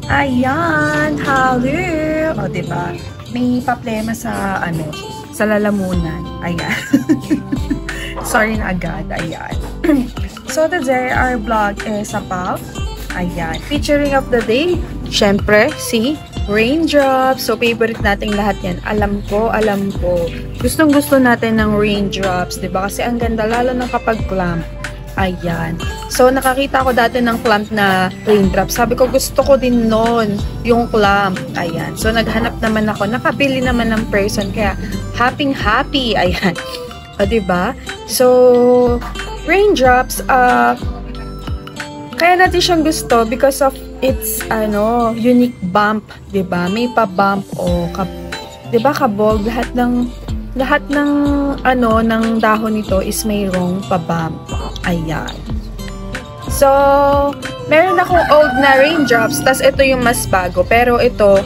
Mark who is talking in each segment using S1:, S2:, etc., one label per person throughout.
S1: Ayan, hello! O, diba? May problema sa, sa lalamunan. Ayan. Sorry na agad. Ayan. So, today, our vlog is about, ayan, featuring of the day. Syempre, si raindrops. So, favorite nating lahat yan. Alam ko. Gustong-gusto natin ng raindrops, diba? Kasi ang ganda, lalo na kapag clamp. Ayan. So, nakakita ko dati ng clamp na raindrop. Sabi ko, gusto ko din noon yung clamp. Ayan. So, naghanap naman ako. Nakabili naman ng person. Kaya, happy. Ayan. O, diba? So, raindrops, kaya natin siyang gusto because of its, unique bump. Diba? May pa-bump o, diba, kabog. Lahat ng dahon nito is mayroong pa-bump. Ayan. So, meron akong old na raindrops, tas ito yung mas bago. Pero ito,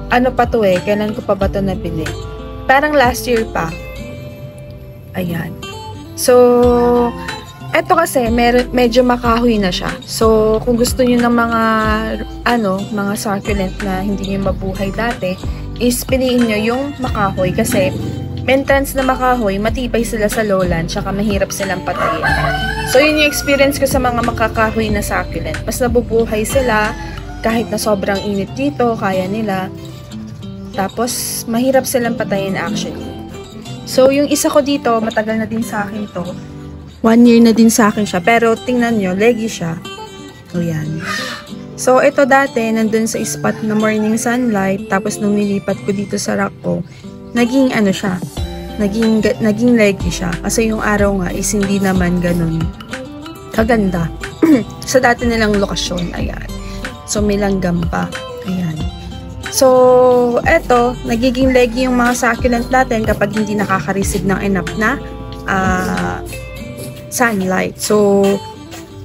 S1: kailan ko pa ba ito nabili? Parang last year pa. Ayan. So, ito kasi, medyo makahoy na siya. So, kung gusto niyo ng mga succulent na hindi niyo mabuhay dati, is piliin niyo yung makahoy kasi maintenance na makahoy, matibay sila sa lowland, tsaka mahirap silang patayin. So, yun yung experience ko sa mga makakahoy na succulent. Mas nabubuhay sila, kahit na sobrang init dito, kaya nila. Tapos, mahirap silang patayin actually. So, yung isa ko dito, matagal na din sa akin to. 1 year na din sa akin siya. Pero, tingnan nyo, leggy siya. O, yan. So, ito dati, nandun sa spot na morning sunlight. Tapos, nung nilipat ko dito sa rack ko, naging siya, naging leggy siya. Kasi yung araw nga is hindi naman ganun kaganda. Sa dati nilang lokasyon, ayan. So, may langgam pa. Ayan. So, eto, nagiging leggy yung mga succulent natin kapag hindi nakaka-receive ng enough na sunlight. So,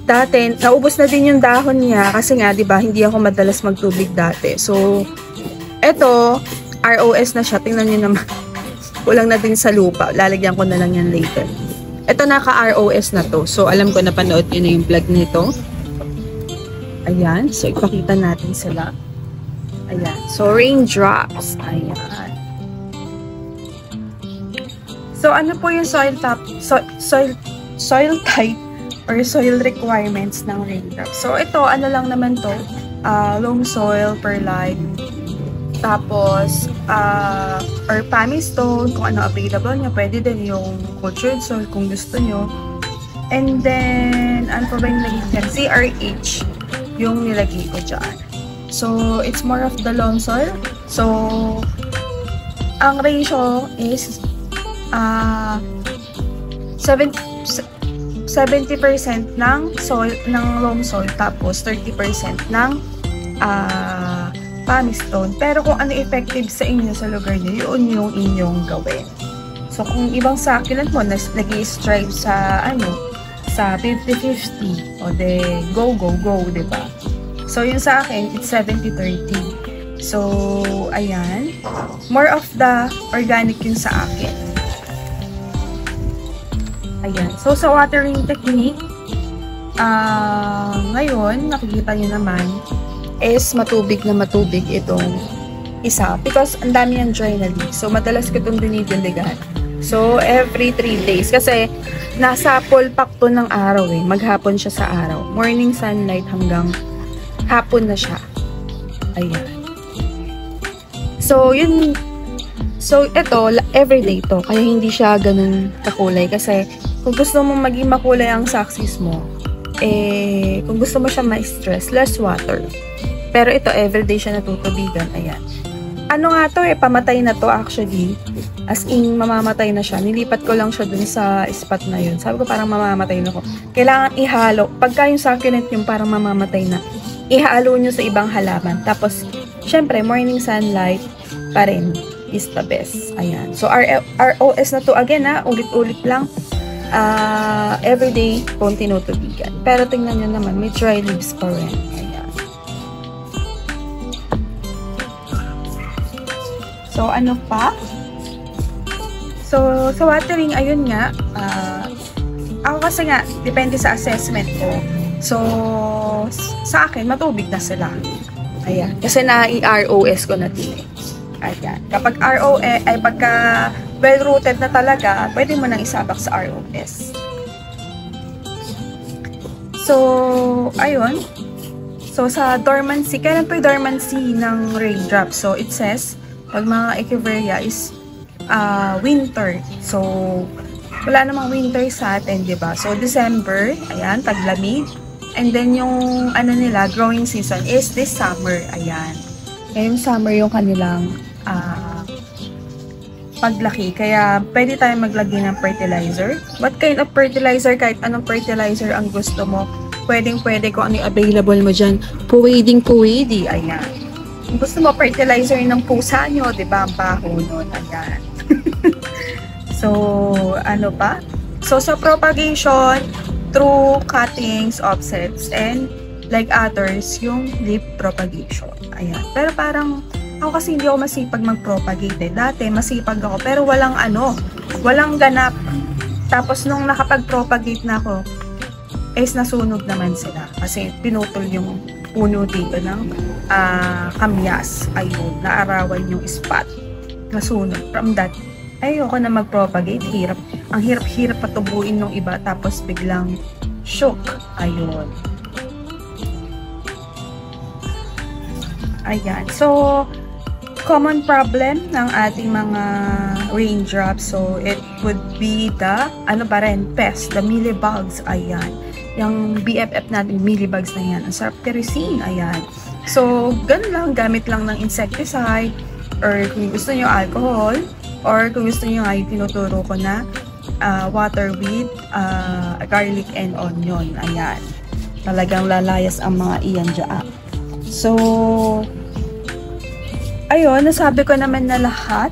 S1: dati, naubos na din yung dahon niya kasi nga, di ba, hindi ako madalas magtubig dati. So, eto, ROS na siya. Tingnan nyo naman. Kulang na din sa lupa. Lalagyan ko na lang yan later. Ito naka-ROS na to. So, alam ko napanood nyo na yung vlog nito. Ayan. So, ipakita natin sila. Ayan. So, raindrops. Ayan. So, ano po yung soil type or soil requirements ng raindrops? So, ito, lang naman to. Loam soil, perlite. Tapos, or pumice stone, kung ano available nyo. Pwede din yung cultured soil kung gusto nyo. And then, ano pa ba yung nilagay dyan? CRH, yung nilagay ko dyan. So, it's more of the loam soil. So, ang ratio is 70% ng soil, ng loam soil, tapos 30% ng pumice stone. Pero kung ano effective sa inyo sa lugar niyo, yun yung inyong gawin. So, kung ibang succulent mo, nag-i-strive sa, sa 50-50, o de, go, diba? So, yun sa akin, it's 70-30. So, ayan. More of the organic yun sa akin. Ayan. So, sa watering technique, ngayon, nakikita nyo naman, is matubig itong isa. Because ang dami yung dry na leaf. So, madalas ko itong dinidiligan. So, every 3 days. Kasi, nasa pulpak to ng araw eh. Maghapon siya sa araw. Morning sunlight hanggang hapon na siya. Ayan. So, yun. So, ito, everyday to. Kaya hindi siya ganun kakulay. Kasi, kung gusto mo maging makulay ang success mo, kung gusto mo siya ma-stress, less water. Pero ito, everyday siya natutubigan. Ayan. Ano nga to pamatay na to actually. As in, mamamatay na siya. Nilipat ko lang siya dun sa spot na yun. Sabi ko, parang mamamatay na ko. Kailangan ihalo. Pagka yung succulent yung parang mamamatay na, ihalo nyo sa ibang halaman. Tapos, syempre, morning sunlight pa rin is the best. Ayan. So, ROS na to again ulit-ulit lang. Everyday kung tinutubigan. Pero tingnan nyo naman, may dry leaves pa rin. Ayan. So, ano pa? So, sa watering, ayun nga, ako kasi nga, depende sa assessment ko. So, sa akin, matubig na sila. Ayan. Kasi na-ROS ko na din. Ayan. Kapag ROS, ay pagka well-rooted na talaga, pwede mo nang isabak sa ROS. So, ayun. So, sa dormancy, kailan po yung dormancy ng raindrop? So, it says, pag mga echeveria is winter. So, wala namang winter sa atin, diba? So, December, ayan, taglamig. And then, yung, ano nila, growing season is this summer, ayan. Ngayong summer yung kanilang paglaki. Kaya, pwede tayong maglagay ng fertilizer. What kind of fertilizer? Kahit anong fertilizer ang gusto mo. Pwedeng-pwede kung ano yung available mo dyan. Pwedeng-pwede. Ayan. Kung gusto mo, fertilizer ng pusa nyo, diba? Ang baho nun. Ayan. So, ano pa? So, sa propagation, through cuttings, offsets, and like others, yung leaf propagation. Ayan. Pero parang, ako kasi hindi ako masipag mag-propagate eh. Dati, masipag ako. Pero walang walang ganap. Tapos, nung nakapag-propagate na ako, is nasunog naman sila. Kasi, pinutol yung puno dito ng kamyas. Ayun, naarawan yung spot. Nasunog. From that, ayoko na mag-propagate. Hirap. Ang hirap-hirap patubuin ng iba. Tapos, biglang shook. Ayun. Ayan. So, common problem ng ating mga raindrops. So, it would be the, pest, the mealybugs. Ayan. Yung BFF natin, mealybugs na yan. Ang sarap tirisin. Ayan. So, ganun lang. Gamit lang ng insecticide. Or kung gusto nyo alcohol. Or kung gusto nyo ay tinuturo ko na water with garlic and onion. Ayan. Talagang lalayas ang mga iyan dyan. So, ayun, nasabi ko naman na lahat.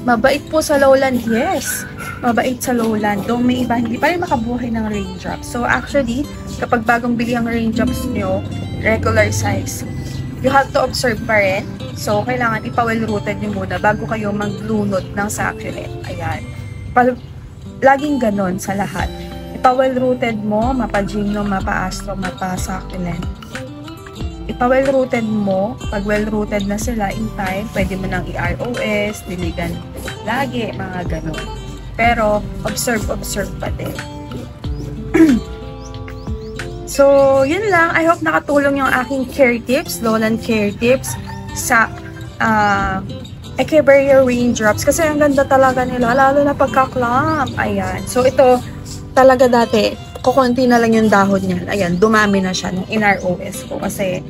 S1: Mabait po sa lowland, yes. Mabait sa lowland. Though may iba, hindi pa rin makabuhay ng raindrops. So actually, kapag bagong bili ang raindrops nyo, regular size, you have to observe pa rin. So, kailangan ipa-well-rooted nyo muna bago kayo maglunod ng succulent. Ayan. Laging ganon sa lahat. Ipa-well-rooted mo, mapa-gymno, mapa-astro, mapa-succulent. Ipa-well-rooted mo, pag well-rooted na sila in time, pwede mo nang i-ROS, diligan lagi, mga ganon. Pero, observe pa din. So, yun lang. I hope nakatulong yung aking care tips, lowland care tips sa Echeveria raindrops. Kasi ang ganda talaga nila, lalo na pagka-clump. Ayan. So, ito, talaga dati, kukunti na lang yung dahon niyan. Ayan, dumami na siya nung in-ROS ko. Kasi,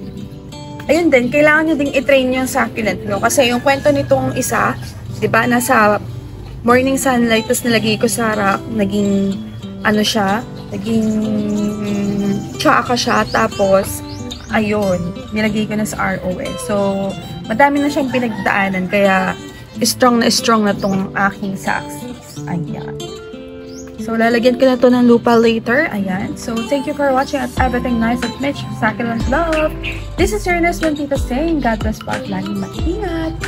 S1: ayun din, kailangan nyo ding i-train yung succulent nyo. Kasi yung kwento nitong isa, diba, nasa morning sunlight, tapos nilagay ko sa rack, naging, naging tsaka siya, tapos, ayun, nilagay ko na sa ROS. So, madami na siyang pinagdaanan, kaya, strong na tong aking success. Ayan. So, lalagyan ko na to ng lupa later. Ayan. So, thank you for watching at everything nice at Mitch. Succulent love. This is your Ernest Tita saying, God bless po at laging mag-ingat.